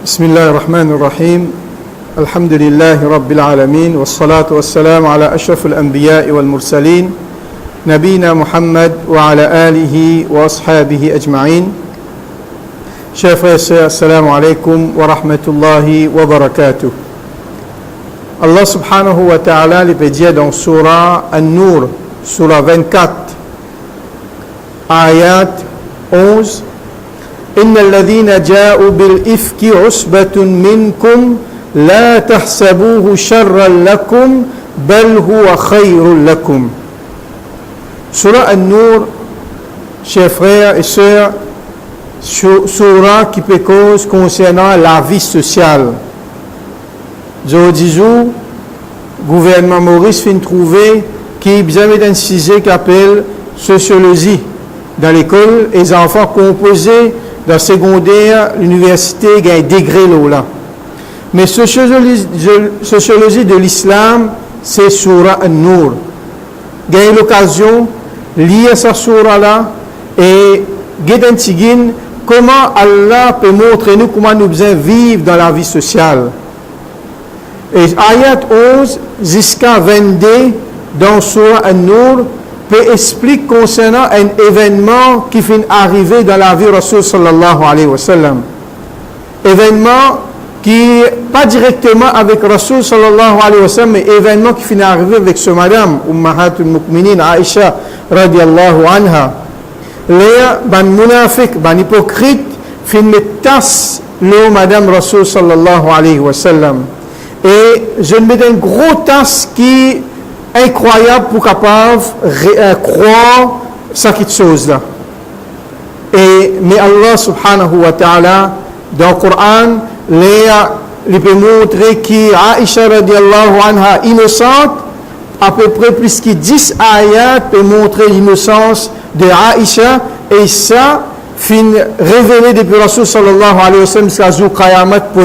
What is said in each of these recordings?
بسم الله الرحمن الرحيم الحمد لله رب العالمين والصلاة والسلام على أشرف الأنبياء والمرسلين نبينا محمد وعلى آله وأصحابه أجمعين. Chers frères et sœurs, assalamu alaikum wa rahmatullahi wa barakatuh. Allah subhanahu wa ta'ala les peut dire dans Surah An-Nur, Surah 24, ayat 11, إن الذين جاءوا بالإفك عصبة منكم لا تحسبوه شرا لكم بل هو خير لكم. Surah An-Nur, chers frères et sœurs, surah qui peut cause concernant la vie sociale. Aujourd'hui, gouvernement Maurice fin trouver qui bien d'un sujet qui appelle sociologie dans l'école, les enfants composés dans le secondaire, l'université, il y a un degré là. Mais sociologie de l'islam, c'est surah An-Nur. Il y a l'occasion de lire cette surah-là et de comment Allah peut montrer nous comment nous devons vivre dans la vie sociale. Et ayat 11 jusqu'à 22 dans surah An-Nur peut expliquer concernant un événement qui finit arriver dans la vie de Rasul sallallahu alayhi wa sallam. Événement qui pas directement avec Rasul sallallahu alayhi wa sallam, mais événement qui finit arriver avec ce madame, Ummahatul Mu'minin Aïcha radiallahu anha. Les ban munafiq, ban hypocrite, fin mettas le madame Rasul sallallahu alayhi wa sallam. Et je mets un gros tas qui incroyable pour capable croire cette chose-là. Mais Allah subhanahu wa ta'ala, dans le Coran, il peut montrer qu'Aïcha radiallahu anha innocente, à peu près plus que 10 ayats peut montrer l'innocence de Aïcha, et ça fin révélé depuis Rasul sallallahu alayhi wa sallam jusqu'à Zou Qayamat pour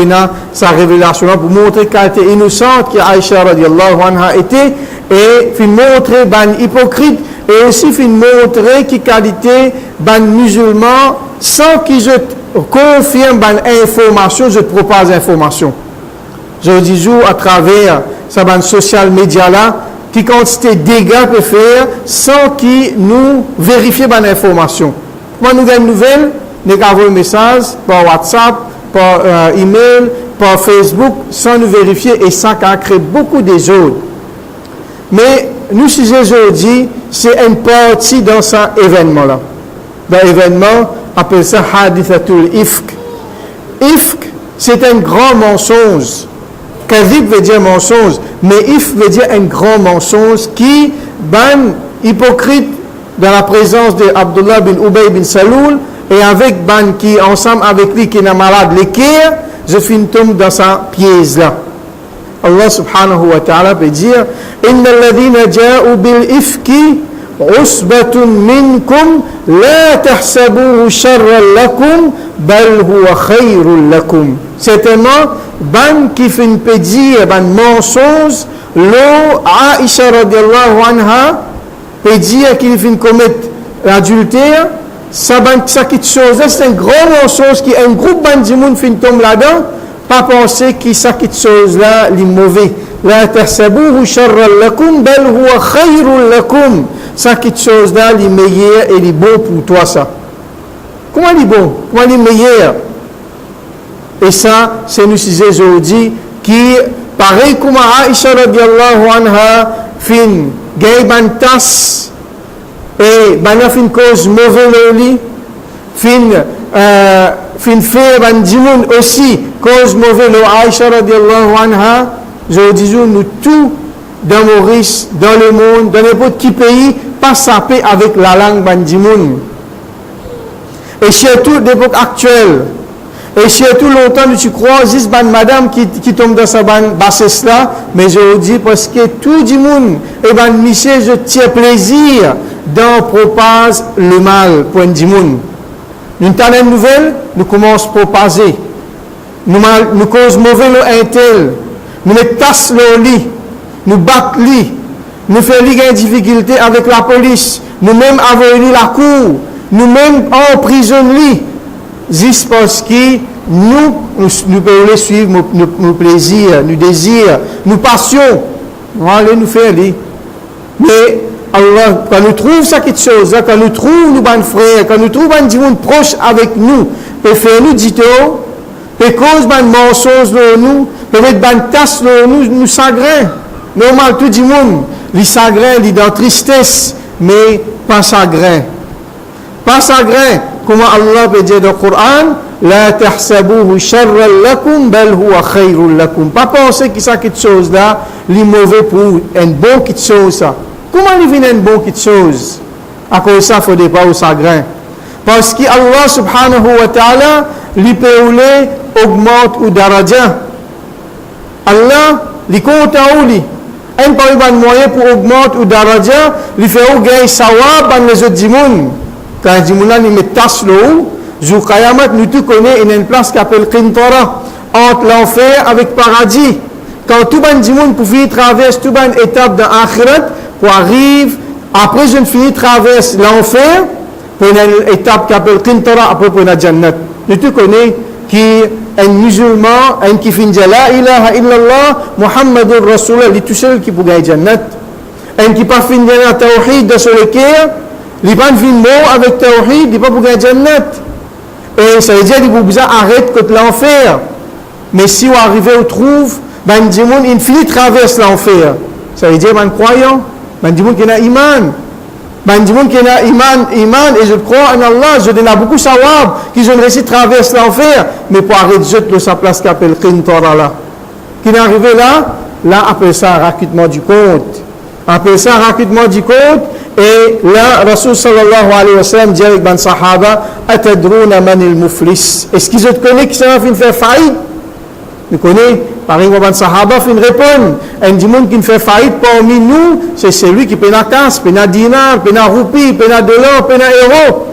sa révélation pour montrer qu'elle était innocente, qu'Aïcha radiallahu anha était, et fin montrer ban hypocrite, et aussi fin montrer qui qualité ban musulman sans qu'ils confirment ban information, je propose information. Je dis à travers sa ban social média là, qui quantité de dégâts peut faire sans qu'ils nous vérifient ban information. Quand nous avons une nouvelle, nous avons un message par WhatsApp, par email, par Facebook, sans nous vérifier et sans créer beaucoup des autres. Mais nous, si aujourd'hui, c'est une partie dans cet événement-là. Dans l'événement, on appelle ça Hadithatul Ifk. Ifk, c'est un grand mensonge. Kadhib veut dire mensonge, mais Ifk veut dire un grand mensonge qui, ban hypocrite, dans la présence de Abdullah bin Ubay bin Saloul et avec ban qui ensemble avec lui qui est malade l'équerre, je finis tombe dans sa pièce là. Allah subhanahu wa ta'ala peut dire inna alladhina ja'u bil ifki usbatun minkum la tahsabuhu sharran lakum bal huwa khairun lakum. Certainement ban qui finit peut dire ban mensonge lo Aïcha radiallahu anha et dire qu'il vient commettre l'adultère, ça quitte chose, c'est un grand mensonge qui un groupe bandit moun fin tombe là-dedans, pas penser que ça quitte chose là, les mauvais. La tahsabuhu sharran lakum bal huwa khairun lakum. Ça quitte chose là, les meilleurs et les bons pour toi ça. Comment les bons? Comment les meilleurs? Et ça, c'est nous disons aujourd'hui qui pareil comme Aïcha radiallahu anha fin gay bantas et bana fin cause mauvais loli fin fait bandimoun aussi cause mauvais lo Aïcha radiallahu anha. Je dis nous tout dans Maurice, dans le monde, dans n'importe qui pays, pas sapé avec la langue bandimoun. Et surtout d'époque actuelle. Et surtout longtemps, tu crois, juste ban madame qui tombe dans sa bassesse là, mais je dis parce que tout le monde, et ban monsieur, je tiens plaisir d'en propage le mal pour un monde. Nous avons une nouvelle, nous commençons à propager. Nous causons mauvais le intel, nous mettons tasse le lit, nous battons le lit, nous faisons des difficultés avec la police, nous-mêmes avons la cour, nous-mêmes emprisonnons le lit. Juste parce que nous pouvons suivre nos plaisirs, nos désirs, nos passions. On va aller nous faire aller. Mais Allah, quand nous trouvons ça quelque chose, quand nous trouvons nos bons frères, quand nous trouvons des gens proches avec nous, peut faire nous dit peut cause des mensonges dans nous, peut mettre des tasses dans nous chagrin. Normal, tout le monde, les chagrins, les dans tristesse, mais pas chagrin. Pas chagrin. Comment Allah peut dire dans le Coran, la tahsabuhu sharran lakum bal huwa khayrun lakum. Pas penser que ça quelque chose là, les mauvais pour un bon quelque chose ça. Comment il vient un bon quelque chose? À cause de ça, il ne faut pas au chagrin. Parce que Allah subhanahu wa ta'ala, lui peut augmente ou daraja. Allah, lui compte en lui. Un pas un moyen pour augmenter ou daraja, lui fait ou gagner sawab dans les autres dimoun. Quand dimoun il met tasse l'eau, jour Qayamat, nous tous connaissons, il y a une place qui s'appelle Qintara, entre l'enfer avec paradis. Quand tout le dimoun pour finir traverse toute une étape dans l'akhirat, pour arriver, après je finis traverse l'enfer, pour une étape qui s'appelle Qintara, après pour la Jannat. Nous tous connaissons qui un musulman, un qui finit la ilaha illallah, Muhammadur Rasulullah, il est tout seul qui peut gagner Jannat. Un qui pas fini la tawhid dans le cœur, il n'est pas fini mot avec tawhid, il n'est pas pour gagner Jannat. Et ça veut dire qu'il faut besoin arrêter contre l'enfer. Mais si on arrive au trouve, ben dimoun il finit traverse l'enfer. Ça veut dire ben croyant, ben dimoun qui a iman. Ben dimoun qui a iman et je crois en Allah, je donne beaucoup sawab qu'ils ont réussi à traverser l'enfer, mais pour arrêter de sa place qui s'appelle Qintara là. Qui est arrivé là appelle ça racutement du compte. Appelle ça racutement du compte. Et là, Rasul sallallahu alayhi wa sallam dit avec ben sahaba, atadruna manil muflis. Est-ce qu'ils ont connu qui ça va faire faillite? Nous connaissons, par exemple, ben sahaba fin répondre. Un dimoun qui fait faillite parmi nous, c'est celui qui paie la casse, paie la dinar, paie la roupie, paie la dollar, paie la euro.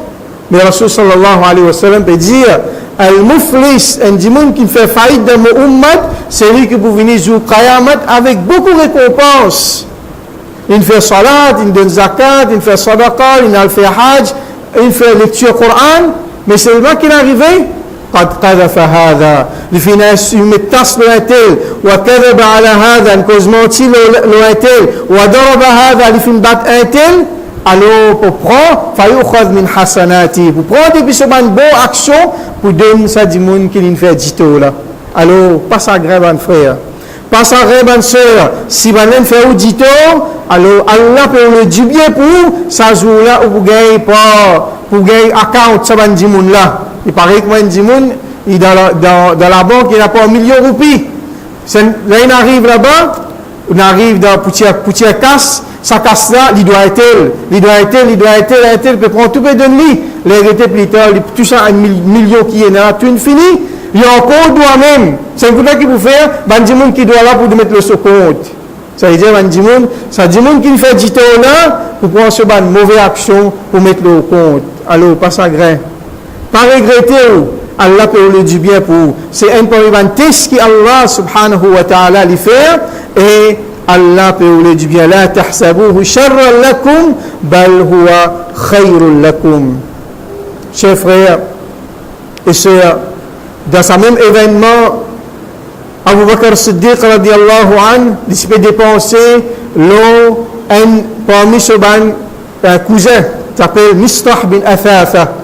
Mais Rasul sallallahu alayhi wa sallam peut dire, al-muflis, un dimoun qui fait faillite dans mon ummat, c'est lui qui peut venir jour Qayamat avec beaucoup de récompenses. Il fait salat, il donne zakat, il fait sadaqa, il fait hajj, il fait lecture Coran, mais c'est le qui est arrivé. قد قذف هذا لفيناس يمتص لواتيل وكذب على هذا نكوزموتي لواتيل وضرب هذا لفين بات اتيل alors pour prendre فيؤخذ من حسناتي pour prendre depuis ce bonne action pour donner ça du monde qui lui fait dito là alors pas ça grave un frère pas ça grave une sœur si ben fait audito alors Allah peut le du bien pour ça jour là ou pour gagner account ça ben du monde là. Il paraît que moi, il dans la banque, il n'a pas 1 million de roupies. Là, il arrive là-bas, il arrive dans la casse, sa casse-là, il doit être, il peut prendre tout, il peut donner. Il est plus tard, il touche à 1 million qui est là, tout fini. Il y a encore doit même. C'est un coup là qu'il peut faire, ben, du monde qui doit là pour mettre le compte. Ça veut dire, ben, du monde, ça dit monde qui fait du temps là, pour prendre ce ban mauvaise action pour mettre le compte. Alors, pas ça grain. Pas regretter, Allah peut le du bien pour vous. C'est un test que Allah subhanahu wa ta'ala lui fait et Allah peut le du bien. La tahsabuhu sharran lakum bal huwa khayrun lakum. Chers frères et sœurs, dans ce même événement, Abu Bakr Siddiq radiallahu anhu, il s'est dépensé l'eau parmi ce un cousin qui s'appelle Mistah bin Athatha.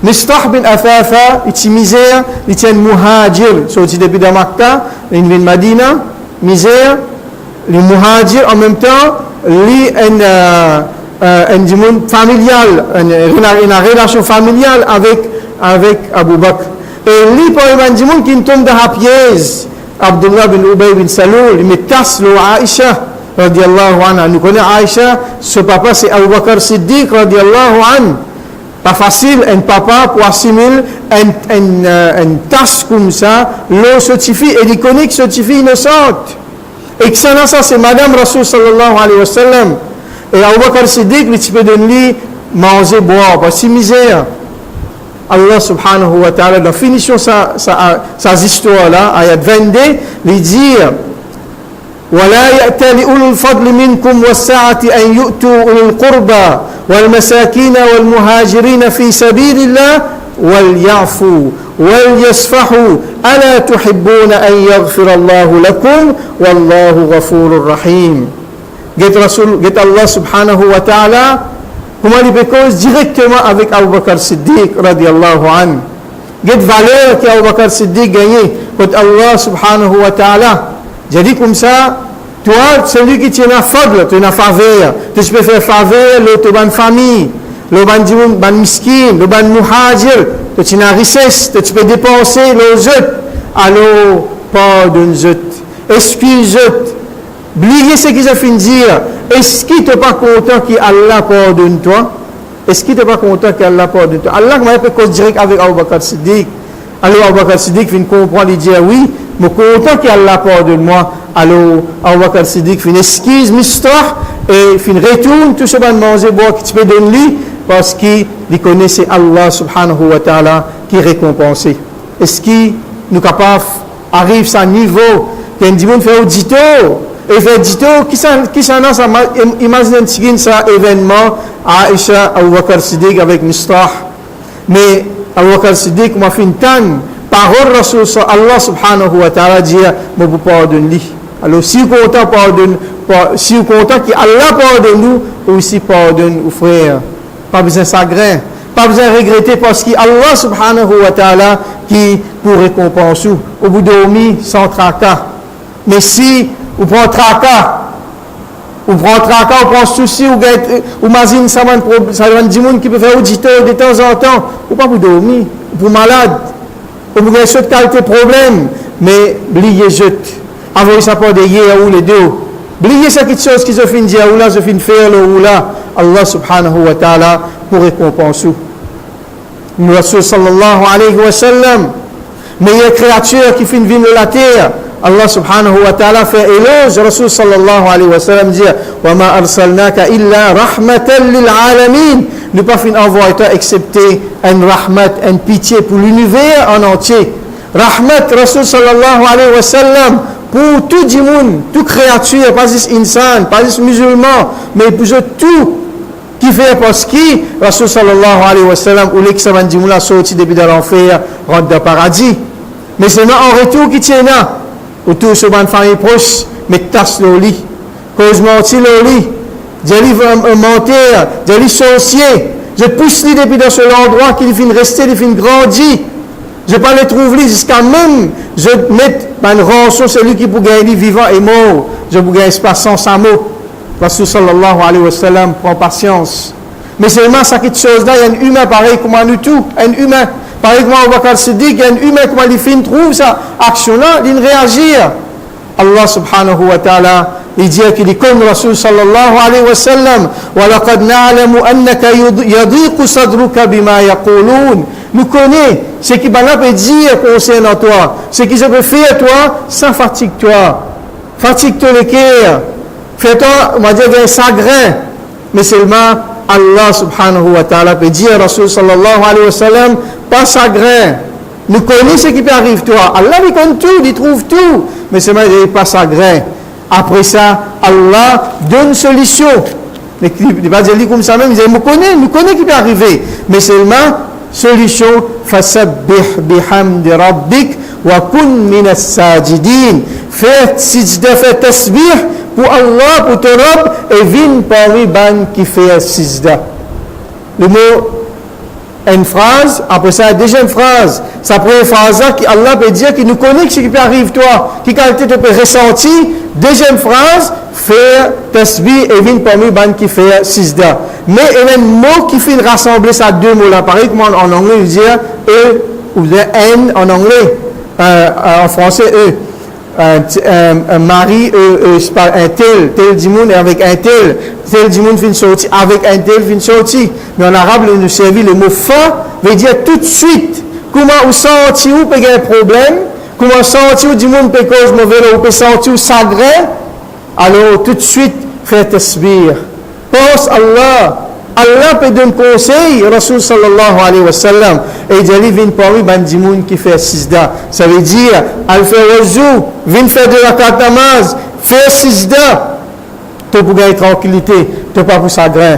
Mistah bin Athatha, il est misère, il est muhajir, sorti depuis de Makkah, il vient de Madina, misère, les muhajir en même temps, il est un monde familial, une relation familiale avec Abu Bakr. Et lui, pour un monde qui tombe dans la pièce, Abdullah bin Ubay bin Salul, il met tasse l'eau à Aïcha, radiallahu anha. Nous connaissons Aïcha, ce papa c'est Abu Bakr Siddiq, radiallahu anha. Pas facile, un papa pour assimiler une tasse comme ça, l'eau certifie, et il connaît que certifie innocente. Et que ça, c'est Madame Rasul sallallahu alayhi wa sallam. Et Abu Bakr Siddiq, il peut donner manger, boire, parce que misère. Allah subhanahu wa ta'ala, dans la finition de sa histoire-là, ayat 22, il dit ولا يأتى لأولي الفضل منكم والسعة أن يؤتوا أولي القربى والمساكين والمهاجرين في سبيل الله وَلْيَعْفُوا وَلْيَصْفَحُوا أَلَا تُحِبُّونَ أَنْ يَغْفِرَ اللَّهُ لَكُمْ وَاللَّهُ غَفُورٌ رَحِيمٌ. Get Allah subhanahu wa ta'ala, comment il peut cause directement avec Abu Bakr Siddiq radiallahu anhu. Get valeur que Abu Bakr Siddiq gagné contre Allah subhanahu wa ta'ala. J'ai dit comme ça, toi, celui qui tient la fadl, tu as une faveur, tu peux faire faveur, l'autre bonne famille, le ban miskin, le ban muhajir, tu as une richesse, tu peux dépenser les autres. Alors, pardonne-eux, excuse-eux. Oubliez ce qu'ils ont fait dire. Est-ce qu'il n'est pas content qu'Allah pardonne toi? Est-ce qu'il n'est pas content qu'Allah pardonne toi? Allah m'a fait cause direct avec Abu Bakr Siddiq. Alors Abu Bakr Siddiq vient comprendre, il dit oui, mais content qu'Allah pardonne moi. Alors Abu Bakr Siddiq fait une excuse, mistah, et fait une retourne, tout ce qu'on mange, boire, qui tu peux donner lui, parce qu'il connaissait Allah subhanahu wa ta'ala qui récompense. Est-ce qu'il nous capable arrive à un niveau qu'un dimanche fait audito? Et fait dito, qui s'en a imagine ça événement Aïcha Abu Bakr Siddiq avec Mistah. Mais Abu Bakr Siddiq m'a fait une tanne, parole Rasul Allah subhanahu wa ta'ala dit, mais vous pardonnez. Alors si vous content pardonne, si vous content qu'Allah pardonne nous, aussi pardonne aux frères. Pas besoin de chagrin, pas besoin de regretter parce qu'Allah subhanahu wa ta'ala qui pour récompenser au bout de dormir sans tracas. Mais si ou prend tracas, ou prend souci, ou imagine ça va du monde qui peut faire auditeur de temps en temps, ou pas pour dormir, ou pour malade, ou pour une sorte de qualité problème, mais oubliez jeute, avoir ça pour des hier ou les deux, oubliez ça quelque chose qu'ils ont fait dire ou là, ils ont fait faire ou là, Allah subhanahu wa ta'ala pour récompenser. Nous Rasul sallallahu alayhi wa sallam, meilleure créature qui fait une vie de la terre. Allah subhanahu wa ta'ala fait éloge, Rasul sallallahu alayhi wa sallam dit wa ma arsalnaka illa rahmatan lil alamin. Nous pas fin envoyer toi excepté un rahmat, une pitié pour l'univers en entier. Rahmat Rasul sallallahu alayhi wa sallam pour tout le monde, toute créature, pas juste insan, pas juste musulman, mais pour tout qui fait parce qu'il Rasul sallallahu alayhi wa sallam ou les qui savent dire la sortie depuis de l'enfer rentre dans le paradis. Mais c'est en retour qui tient là. Autour de ma famille proche, mais tasse le lit. Cause mentir le lit. J'ai un menteur, j'ai sorcier. Je pousse lui depuis dans ce endroit qu'il finit rester, il finit grandir. Je ne pas le trouver jusqu'à même, je mets une rançon, celui qui pour gagner vivant et mort. Je pour gagner espace sans sa mot. Rasul sallallahu alayhi wa sallam prend patience. Mais seulement ça quelque chose là, il y a un humain pareil comme nous tous, un humain. Par exemple, Abu Bakr Siddiq, il y a un humain comme il fait, trouve sa action-là, il réagit. Allah subhanahu wa ta'ala, il dit qu'il est comme Rasul sallallahu alayhi wa sallam, وَلَقَدْ نَعْلَمُ أَنَّكَ يَضِيقُ صَدْرُكَ بِمَا يَقُولُونَ. Nous connaissons ce qui peut dire concernant toi, ce qui se peut faire toi, sans fatigue-toi. Fatigue-toi le cœur. Fais-toi, on va dire, un chagrin. Mais seulement Allah subhanahu wa ta'ala peut dire Rasul sallallahu alayhi wa sallam, pas chagrin. Nous connaissons ce qui peut arriver toi. Allah il connaît tout, il trouve tout. Mais seulement il n'est pas chagrin. Après ça, Allah donne solution. Mais il va dire comme ça même, il dit, nous connaissons ce qui peut arriver. Mais seulement, solution, fasabbih bihamdi rabbik wa kun minas sajidin. Fais sijda, fais tasbih pour Allah, pour ton Rabb, et viens parmi ban qui fait sijda. Le mot, une phrase, après ça, la deuxième phrase. Sa première phrase, Allah peut dire qu'il nous connaît ce qui peut arriver toi, qui qualité tu peux ressentir. Deuxième phrase, faire tasbih et viens parmi ban qui fait sijda. Mais il y a un mot qui fait rassembler ces deux mots-là. Pareil comme en anglais, il dit e ou n en anglais, en français e. Un mari, un tel du monde avec un tel du monde fin sorti, avec un tel fin sorti. Mais en arabe, il nous servit le mot fa, veut dire tout de suite. Comment vous sentez, vous peut un problème, comment sentez-vous du monde peut cause mauvais, vous peut sentir chagrin, alors tout de suite, faites tasbih. Pense Allah. Allah peut donner conseil, Rasul sallallahu alayhi wa sallam, et il dit, viens parmi bandi moun qui fait sijda. Ça veut dire, al fait wazou, viens faire de la katamaz, faire sijda. Tu pour gagner tranquillité, tu pas pour chagrin,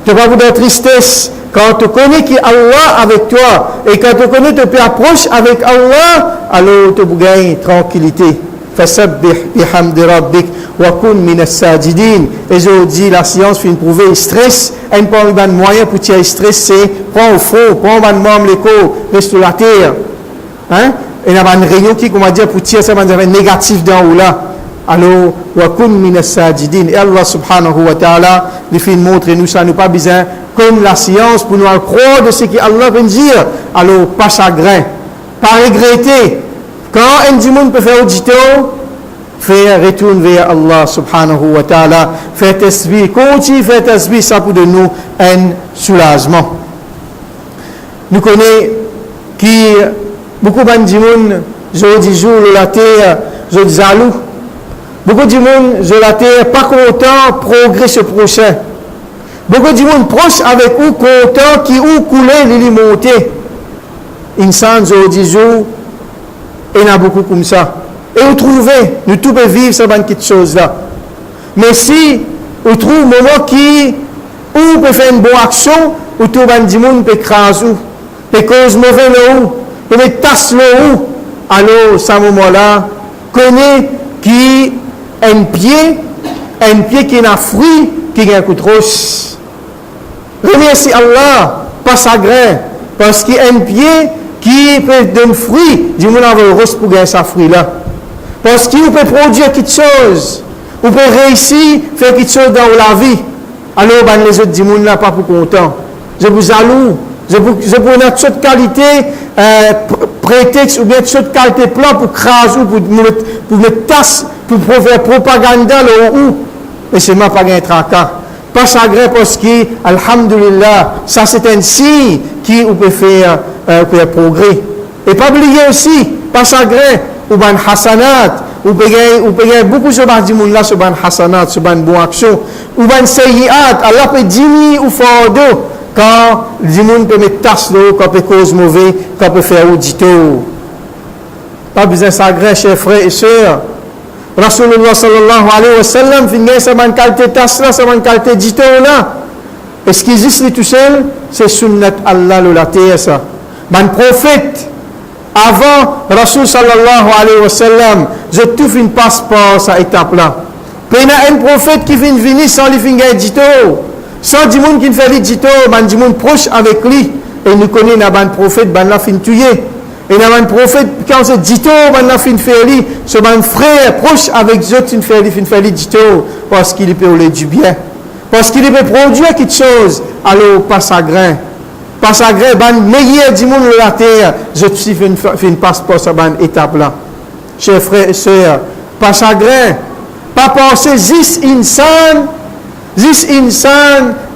tu pas pour de tristesse, quand tu connais qu'il y a Allah avec toi, et quand tu connais que tu peux approcher avec Allah, alors tu gagnes tranquillité. Fasabbih bihamdi rabbik wa kun min as-sajidin. Et je dis, la science fait prouver le stress. Un moyen pour tirer le stress, c'est prends au fond, prends un membre l'écho, reste sur la terre. Hein? Et il y a une réunion qui, comment dire, pour tirer ça, un négatif d'en haut là. Alors, wa kun min as-sajidin. Et Allah subhanahu wa ta'ala, il fait montrer nous ça, nous pas besoin comme la science pour nous croire de ce qu'Allah veut dire. Alors, pas chagrin, pas regretter. Quand un monde peut faire audito, faire retourne vers Allah subhanahu wa ta'ala, faire tasbih, continue faire tasbih, ça pour de nous un soulagement. Nous connaissons qui beaucoup de monde, je dis jour la terre, je dis jaloux. Beaucoup de monde, je la terre, pas content, progrès ce prochain. Beaucoup de monde proche avec ou content qui ou couler, les monter. Insan, je dis jour, il y en a beaucoup comme ça. Et vous trouvez, nous tous pouvons vivre cette petite chose-là. Mais si vous trouvez un moment qui, où vous pouvez faire une bonne action, où tout le monde peut écraser, peut causer mauvais le ou, peut mettre tasse le ou, alors, à ce moment-là, connaît qui un pied qui a un fruit, qui a un coup de roche. Remercie Allah, pas sa grain, parce qu'il y a un pied qui peut donner fruit, du monde avoir le rose pour gagner sa fruit là. Parce qu'il peut produire quelque chose, ou peut réussir à faire quelque chose dans la vie. Alors, ben, les autres du monde là pas pour content. Je vous jaloux, je vous donne toute sorte de qualité, prétexte ou bien toute sorte de qualité plan pour craser, pour mettre tasse, pour faire propagande là où. Mais c'est moi pas gagner tracas. Pas chagrin parce que, alhamdulillah, ça c'est un signe qui peut faire progrès. Et pas oublier aussi, pas chagrin, ou ban hasanat, ou payer beaucoup sur ban dimoun sur ban hasanat, sur ban bonne action, ou ban sayiat, Allah peut diminuer ou faire d'eau, quand le dimoun peut mettre tasse d'eau, quand peut cause mauvais, quand peut faire audito. Pas besoin de chagrin, chers frères et sœurs. Rasulullah sallallahu alayhi wa sallam finit sa bonne qualité tasse là, sa bonne qualité dito là. Et ce qui existe tout seul, c'est sunnat Allah le la terre ça. Ban prophète, avant Rasul sallallahu alayhi wa sallam, je tout une passeport sa étape là. Puis il y a un prophète qui vient venir sans lui finir dito, sans du monde qui fait le dito, ban du monde proche avec lui. Et nous connaissons un prophète, ban la fin tuer. Et il y a un prophète, quand c'est dito, ban la fin faire lui, ce ban frère proche avec eux, fin faire lui dito, parce qu'il peut aller du bien. Parce qu'il peut produire quelque chose, alors pas chagrin. Pas chagrin, ban meilleur du monde de la terre, je suis fait une passeport sur ban étape là. Chers frères et sœurs, pas chagrin, pas penser juste insan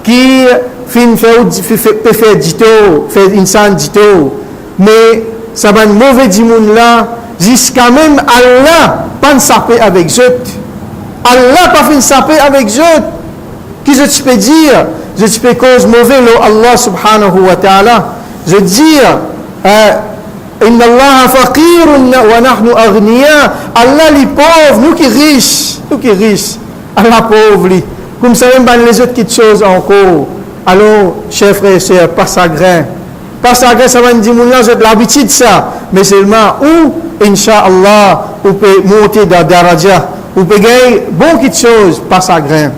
qui peut faire dito, fait insan dito, mais ça ban mauvais du monde là, jusqu'à même Allah pas saper avec eux. Allah pas fait saper avec eux. Qui je peux dire? Je peux cause mauvais le Allah subhanahu wa ta'ala. Je dis inna Allah faqirun wa nahnu aghniya. Allah les pauvres, nous qui riches. Allah pauvre lui. Comme ça même les autres petites choses encore. Alors, chers frères et sœurs, pas chagrin. Pas chagrin, ça va nous dire j'ai l'habitude ça. Mais seulement où, Inch'Allah, on peut monter dans daraja, on peut gagner beaucoup de choses, pas chagrin.